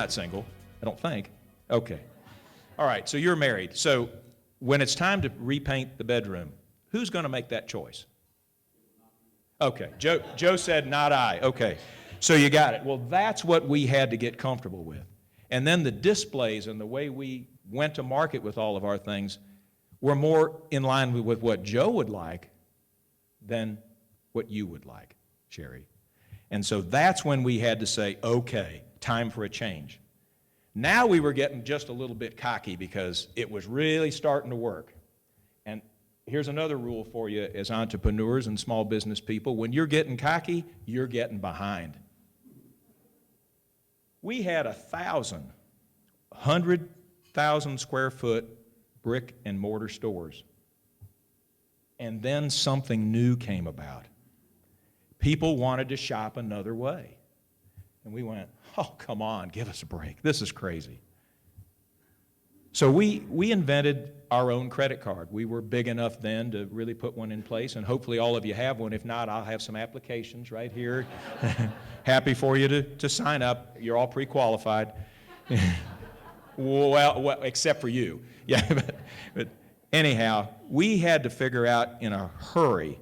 not single, I don't think. Okay. All right, so you're married. So when it's time to repaint the bedroom, who's going to make that choice? Okay, Joe said, not I. Okay, so you got it. Well, that's what we had to get comfortable with. And then the displays and the way we went to market with all of our things were more in line with what Joe would like than what you would like, Sherry. And so that's when we had to say, okay, time for a change. Now we were getting just a little bit cocky because it was really starting to work. And here's another rule for you as entrepreneurs and small business people. When you're getting cocky, you're getting behind. We had 100,000 square foot brick and mortar stores. And then something new came about. People wanted to shop another way. And we went, oh, come on, give us a break. This is crazy. So we invented our own credit card. We were big enough then to really put one in place, and hopefully all of you have one. If not, I'll have some applications right here. Happy for you to sign up. You're all pre-qualified. well, except for you. Yeah, but anyhow, we had to figure out in a hurry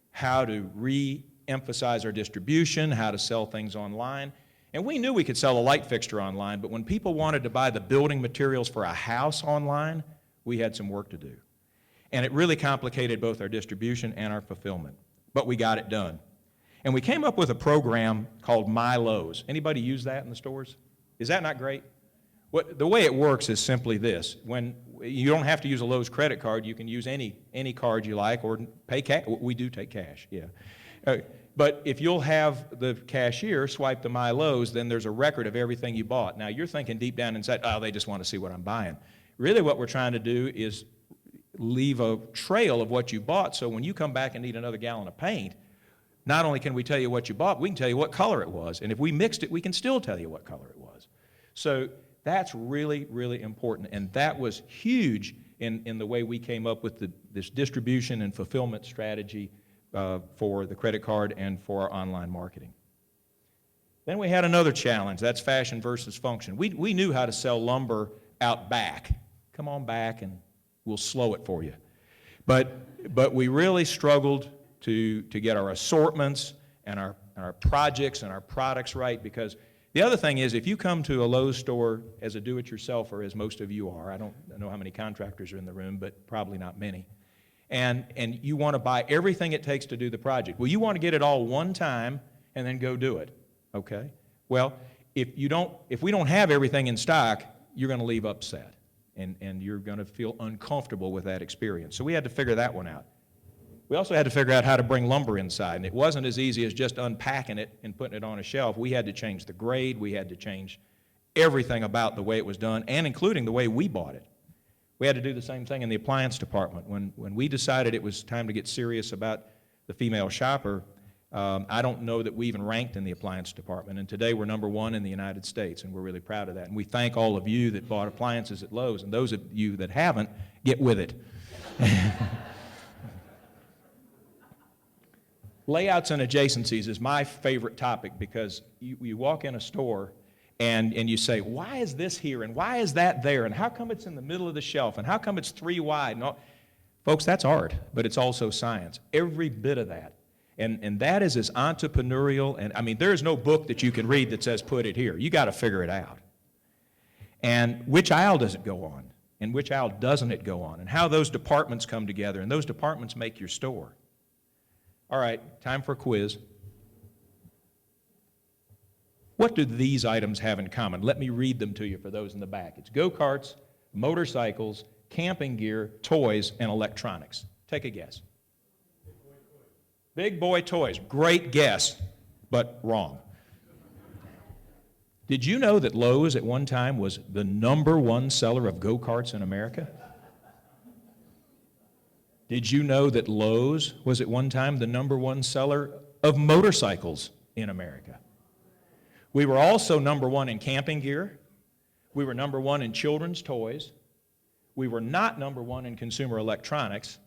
how to re-emphasize our distribution, how to sell things online. And we knew we could sell a light fixture online, but when people wanted to buy the building materials for a house online, we had some work to do. And it really complicated both our distribution and our fulfillment. But we got it done. And we came up with a program called My Lowe's. Anybody use that in the stores? Is that not great? The way it works is simply this. When you don't have to use a Lowe's credit card, you can use any card you like or pay cash. We do take cash, yeah. But if you'll have the cashier swipe the My Lowe's, then there's a record of everything you bought. Now, you're thinking deep down inside, oh, they just want to see what I'm buying. Really what we're trying to do is leave a trail of what you bought, so when you come back and need another gallon of paint, not only can we tell you what you bought, we can tell you what color it was. And if we mixed it, we can still tell you what color it was. So that's really, really important. And that was huge in the way we came up with this distribution and fulfillment strategy for the credit card and for our online marketing. Then we had another challenge. That's fashion versus function. We knew how to sell lumber out back. Come on back and we'll slow it for you. But we really struggled to get our assortments and our projects and our products right, because the other thing is, if you come to a Lowe's store as a do-it-yourselfer, as most of you are, I don't know how many contractors are in the room, but probably not many, and you want to buy everything it takes to do the project. Well, you want to get it all one time and then go do it, okay? Well, if we don't have everything in stock, you're going to leave upset, and you're going to feel uncomfortable with that experience. So we had to figure that one out. We also had to figure out how to bring lumber inside, and it wasn't as easy as just unpacking it and putting it on a shelf. We had to change the grade. We had to change everything about the way it was done, and including the way we bought it. We had to do the same thing in the appliance department. When we decided it was time to get serious about the female shopper, I don't know that we even ranked in the appliance department, and today we're #1 in the United States, and we're really proud of that. And we thank all of you that bought appliances at Lowe's, and those of you that haven't, get with it. Layouts and adjacencies is my favorite topic, because you walk in a store and you say, why is this here and why is that there and how come it's in the middle of the shelf and how come it's 3 wide? And all. Folks, that's art, but it's also science. Every bit of that. And that is as entrepreneurial, and I mean, there's no book that you can read that says put it here. You got to figure it out. And which aisle does it go on? And which aisle doesn't it go on? And how those departments come together, and those departments make your store. All right, time for a quiz. What do these items have in common? Let me read them to you for those in the back. It's go-karts, motorcycles, camping gear, toys, and electronics. Take a guess. Big boy toys. Great guess, but wrong. Did you know that Lowe's at one time was the #1 seller of go-karts in America? Did you know that Lowe's was at one time the #1 seller of motorcycles in America? We were also #1 in camping gear. We were #1 in children's toys. We were not #1 in consumer electronics,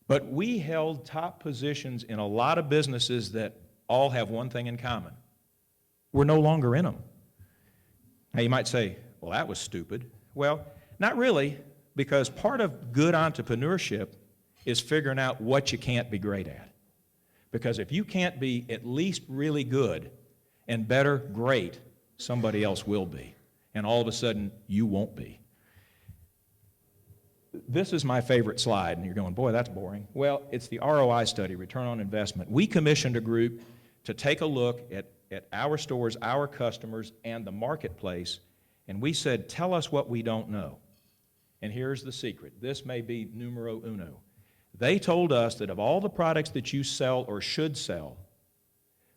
but we held top positions in a lot of businesses that all have one thing in common. We're no longer in them. Now you might say, well, that was stupid. Well, not really, because part of good entrepreneurship is figuring out what you can't be great at. Because if you can't be at least really good and better, great, somebody else will be. And all of a sudden, you won't be. This is my favorite slide, and you're going, boy, that's boring. Well, it's the ROI study, return on investment. We commissioned a group to take a look at our stores, our customers, and the marketplace, and we said, tell us what we don't know. And here's the secret. This may be numero uno. They told us that of all the products that you sell or should sell,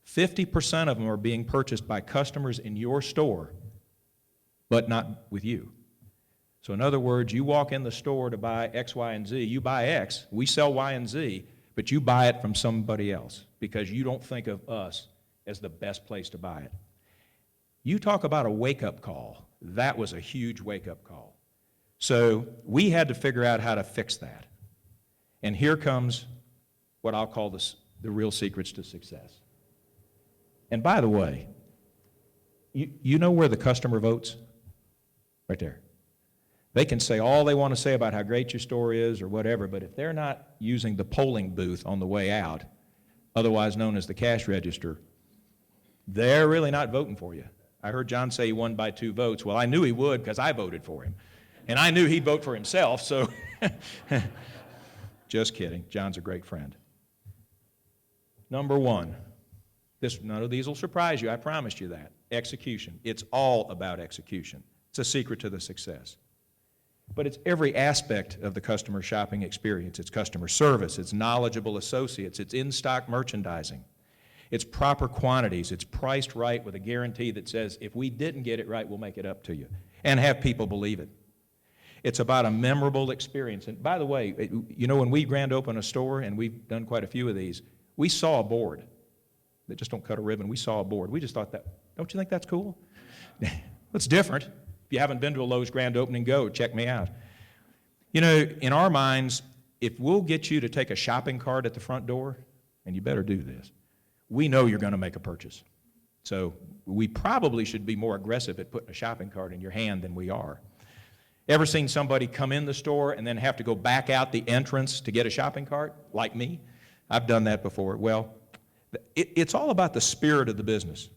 50% of them are being purchased by customers in your store, but not with you. So in other words, you walk in the store to buy X, Y, and Z. You buy X, we sell Y and Z, but you buy it from somebody else because you don't think of us as the best place to buy it. You talk about a wake-up call. That was a huge wake-up call. So we had to figure out how to fix that. And here comes what I'll call the real secrets to success. And by the way, you know where the customer votes? Right there. They can say all they want to say about how great your store is or whatever, but if they're not using the polling booth on the way out, otherwise known as the cash register, they're really not voting for you. I heard John say he won by 2 votes. Well, I knew he would because I voted for him. And I knew he'd vote for himself, so just kidding. John's a great friend. Number 1, none of these will surprise you, I promised you that. Execution. It's all about execution. It's a secret to the success. But it's every aspect of the customer shopping experience. It's customer service, it's knowledgeable associates, it's in-stock merchandising, it's proper quantities, it's priced right with a guarantee that says if we didn't get it right, we'll make it up to you, and have people believe it. It's about a memorable experience. And by the way, you know, when we grand open a store, and we've done quite a few of these, we saw a board. They just don't cut a ribbon. We saw a board. We just thought that, don't you think that's cool? It's different. If you haven't been to a Lowe's grand opening, go. Check me out. You know, in our minds, if we'll get you to take a shopping cart at the front door, and you better do this, we know you're going to make a purchase. So we probably should be more aggressive at putting a shopping cart in your hand than we are. Ever seen somebody come in the store and then have to go back out the entrance to get a shopping cart, like me? I've done that before. Well, it's all about the spirit of the business.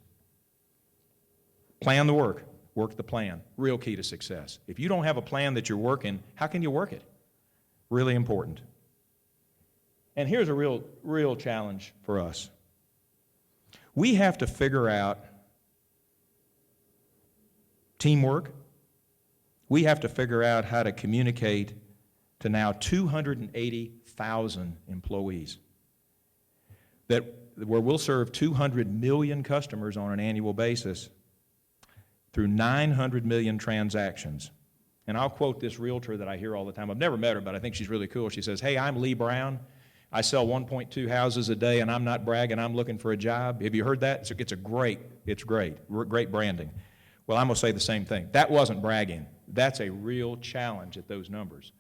Plan the work. Work the plan. Real key to success. If you don't have a plan that you're working, how can you work it? Really important. And here's a real challenge for us. We have to figure out teamwork. We have to figure out how to communicate to now 280,000 employees, where we'll serve 200 million customers on an annual basis through 900 million transactions. And I'll quote this realtor that I hear all the time. I've never met her, but I think she's really cool. She says, hey, I'm Lee Brown. I sell 1.2 houses a day, and I'm not bragging. I'm looking for a job. Have you heard that? It's great branding. Well, I'm going to say the same thing. That wasn't bragging. That's a real challenge at those numbers.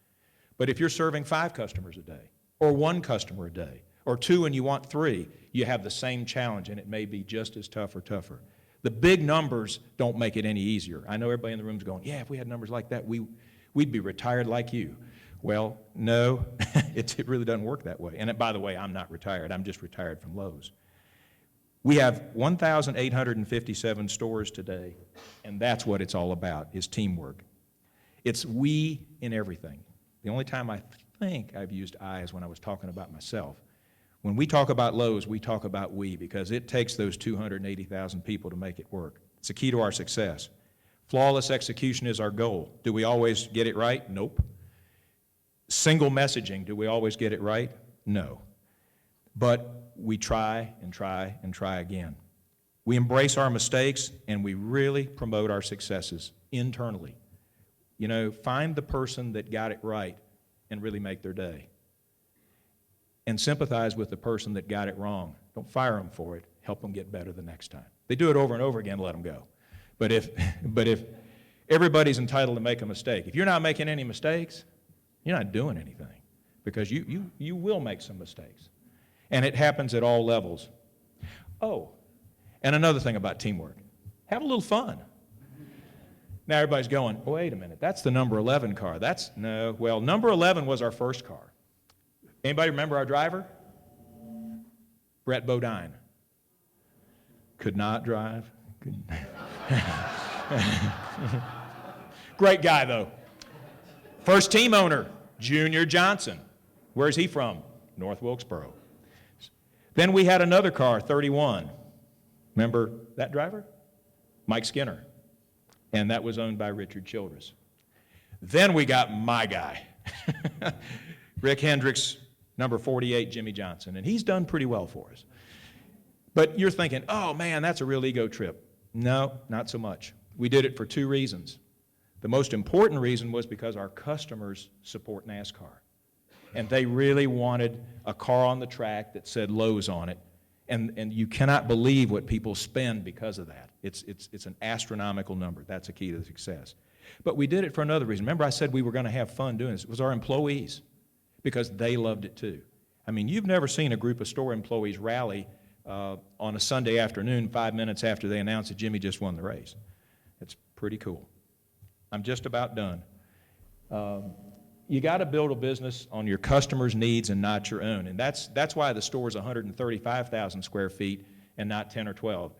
But if you're serving 5 customers a day, or 1 customer a day, or 2 and you want 3, you have the same challenge, and it may be just as tough or tougher. The big numbers don't make it any easier. I know everybody in the room is going, yeah, if we had numbers like that, we'd be retired like you. Well, no, it really doesn't work that way. And by the way, I'm not retired. I'm just retired from Lowe's. We have 1,857 stores today, and that's what it's all about, is teamwork. It's we in everything. The only time I think I've used I is when I was talking about myself. When we talk about Lowe's, we talk about we, because it takes those 280,000 people to make it work. It's the key to our success. Flawless execution is our goal. Do we always get it right? Nope. Single messaging, do we always get it right? No. But we try and try and try again. We embrace our mistakes, and we really promote our successes internally. You know, find the person that got it right and really make their day. And sympathize with the person that got it wrong. Don't fire them for it. Help them get better the next time. They do it over and over again, let them go. But if everybody's entitled to make a mistake, if you're not making any mistakes, you're not doing anything, because you will make some mistakes. And it happens at all levels. Oh, and another thing about teamwork, have a little fun. Now everybody's going, oh, wait a minute, that's the number 11 car. Well, number 11 was our first car. Anybody remember our driver? Brett Bodine. Could not drive. Great guy, though. First team owner, Junior Johnson. Where's he from? North Wilkesboro. Then we had another car, 31. Remember that driver? Mike Skinner. And that was owned by Richard Childress. Then we got my guy, Rick Hendricks, number 48, Jimmy Johnson. And he's done pretty well for us. But you're thinking, oh, man, that's a real ego trip. No, not so much. We did it for two reasons. The most important reason was because our customers support NASCAR. And they really wanted a car on the track that said Lowe's on it. And you cannot believe what people spend because of that. It's an astronomical number. That's a key to the success. But we did it for another reason. Remember I said we were going to have fun doing this. It was our employees, because they loved it too. I mean, you've never seen a group of store employees rally on a Sunday afternoon 5 minutes after they announced that Jimmy just won the race. It's pretty cool. I'm just about done. You got to build a business on your customers' needs and not your own. And that's why the store is 135,000 square feet and not 10 or 12.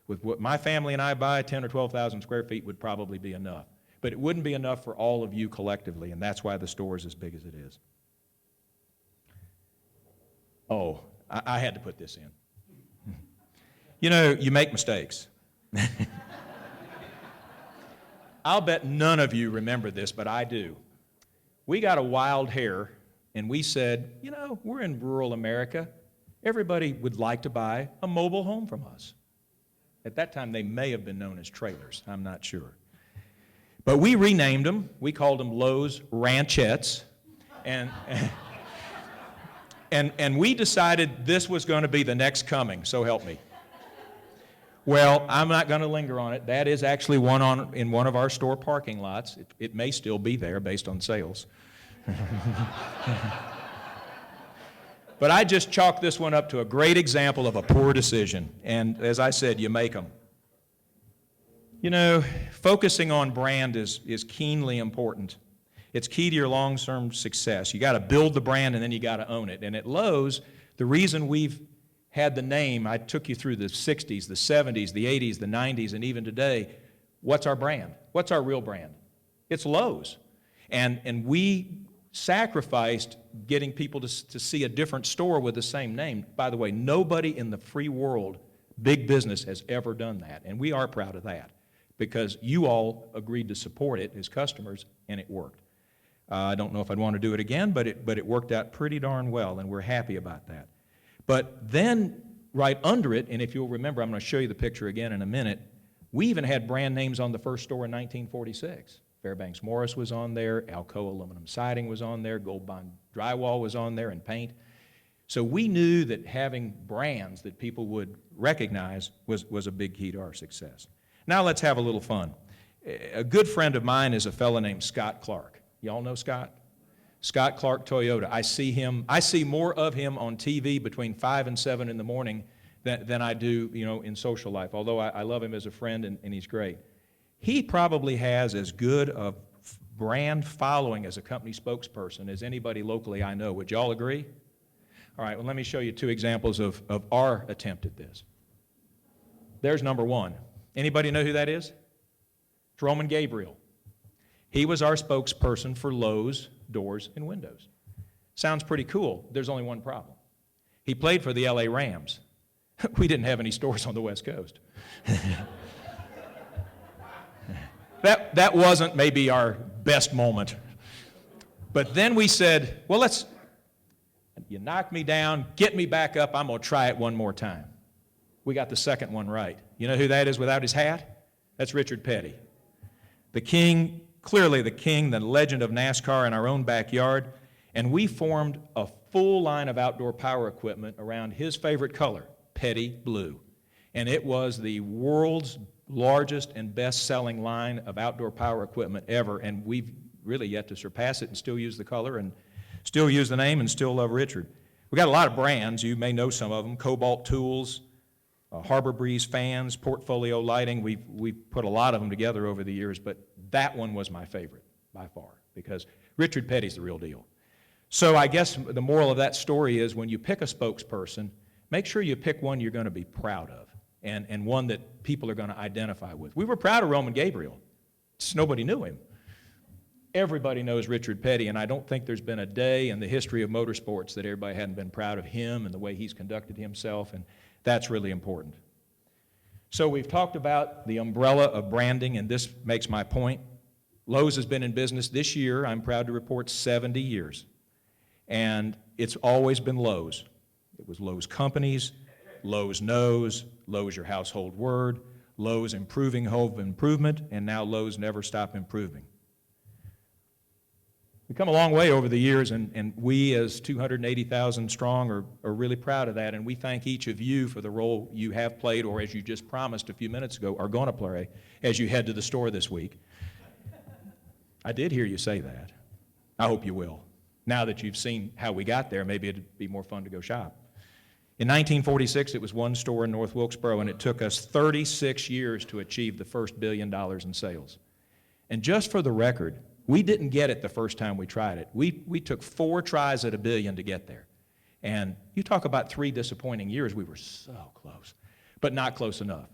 With what my family and I buy, 10 or 12,000 square feet would probably be enough. But it wouldn't be enough for all of you collectively, and that's why the store is as big as it is. Oh, I had to put this in. You know, you make mistakes. I'll bet none of you remember this, but I do. We got a wild hair, and we said, you know, we're in rural America. Everybody would like to buy a mobile home from us. At that time, they may have been known as trailers. I'm not sure. But we renamed them. We called them Lowe's Ranchettes. And we decided this was going to be the next coming, so help me. Well, I'm not going to linger on it. That is actually one in one of our store parking lots. It may still be there based on sales. But I just chalked this one up to a great example of a poor decision. And as I said, you make them. You know, focusing on brand is keenly important. It's key to your long-term success. You got to build the brand and then you got to own it. And at Lowe's, the reason we've had the name, I took you through the 60s, the 70s, the 80s, the 90s, and even today, what's our brand? What's our real brand? It's Lowe's. And we sacrificed getting people to see a different store with the same name. By the way, nobody in the free world, big business, has ever done that. And we are proud of that because you all agreed to support it as customers, and it worked. I don't know if I'd want to do it again, but it worked out pretty darn well, and we're happy about that. But then right under it, and if you'll remember, I'm going to show you the picture again in a minute, we even had brand names on the first store in 1946. Fairbanks Morris was on there, Alcoa aluminum siding was on there, Gold Bond drywall was on there, and paint. So we knew that having brands that people would recognize was a big key to our success. Now let's have a little fun. A good friend of mine is a fellow named Scott Clark. Y'all know Scott? Scott Clark Toyota. I see more of him on TV between 5 and 7 in the morning than I do, you know, in social life, although I love him as a friend and he's great. He probably has as good a brand following as a company spokesperson as anybody locally I know. Would y'all agree? All right, well, let me show you two examples of our attempt at this. There's number one. Anybody know who that is? It's Roman Gabriel. He was our spokesperson for Lowe's doors and windows. Sounds pretty cool. There's only one problem. He played for the LA Rams. We didn't have any stores on the West Coast. That wasn't maybe our best moment. But then we said, well, you knock me down, get me back up, I'm going to try it one more time. We got the second one right. You know who that is without his hat? That's Richard Petty. The king, clearly the king, the legend of NASCAR in our own backyard, and we formed a full line of outdoor power equipment around his favorite color, Petty Blue. And it was the world's largest and best-selling line of outdoor power equipment ever, and we've really yet to surpass it and still use the color and still use the name and still love Richard. We got a lot of brands. You may know some of them. Cobalt Tools, Harbor Breeze fans, Portfolio Lighting. We've put a lot of them together over the years, but that one was my favorite by far, because Richard Petty's the real deal. So I guess the moral of that story is when you pick a spokesperson, make sure you pick one you're going to be proud of and one that people are going to identify with. We were proud of Roman Gabriel. Just nobody knew him. Everybody knows Richard Petty, and I don't think there's been a day in the history of motorsports that everybody hadn't been proud of him and the way he's conducted himself, and that's really important. So we've talked about the umbrella of branding, and this makes my point. Lowe's has been in business this year, I'm proud to report, 70 years. And it's always been Lowe's. It was Lowe's Companies, Lowe's Knows, Lowe's Your Household Word, Lowe's Improving Home Improvement, and now Lowe's Never Stop Improving. We've come a long way over the years, and we as 280,000 strong are really proud of that, and we thank each of you for the role you have played, or as you just promised a few minutes ago, are going to play as you head to the store this week. I did hear you say that. I hope you will. Now that you've seen how we got there, maybe it'd be more fun to go shop. In 1946, it was one store in North Wilkesboro, and it took us 36 years to achieve the first $1 billion in sales. And just for the record, we didn't get it the first time we tried it. We took 4 tries at $1 billion to get there. And you talk about 3 disappointing years, we were so close, but not close enough.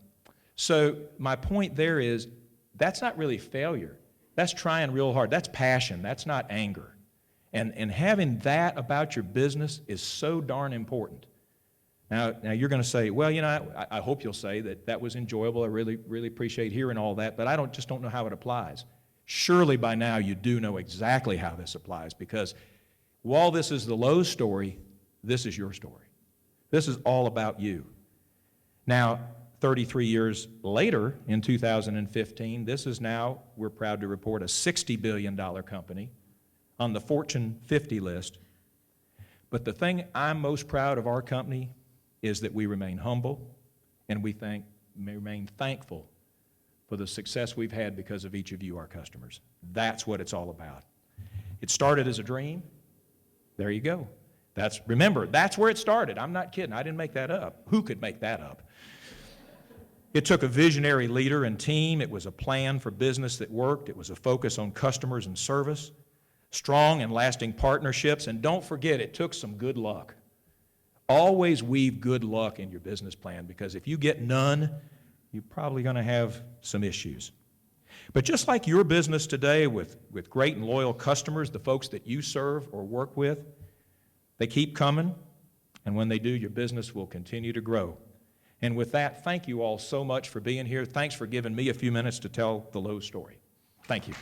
So my point there is, that's not really failure. That's trying real hard. That's passion. That's not anger. And having that about your business is so darn important. Now you're going to say, well, you know, I hope you'll say that was enjoyable. I really appreciate hearing all that, but I just don't know how it applies. Surely by now you do know exactly how this applies, because while this is the Lowe's story, this is your story. This is all about you. Now, 33 years later, in 2015, this is now, we're proud to report, a $60 billion company on the Fortune 50 list. But the thing I'm most proud of our company is that we remain humble and we remain thankful for the success we've had because of each of you, our customers. That's what it's all about. It started as a dream. There you go. Remember, that's where it started. I'm not kidding. I didn't make that up. Who could make that up? It took a visionary leader and team. It was a plan for business that worked. It was a focus on customers and service, strong and lasting partnerships, and don't forget, it took some good luck. Always weave good luck in your business plan, because if you get none, you're probably going to have some issues. But just like your business today with great and loyal customers, the folks that you serve or work with, they keep coming, and when they do, your business will continue to grow. And with that, thank you all so much for being here. Thanks for giving me a few minutes to tell the Lowe story. Thank you.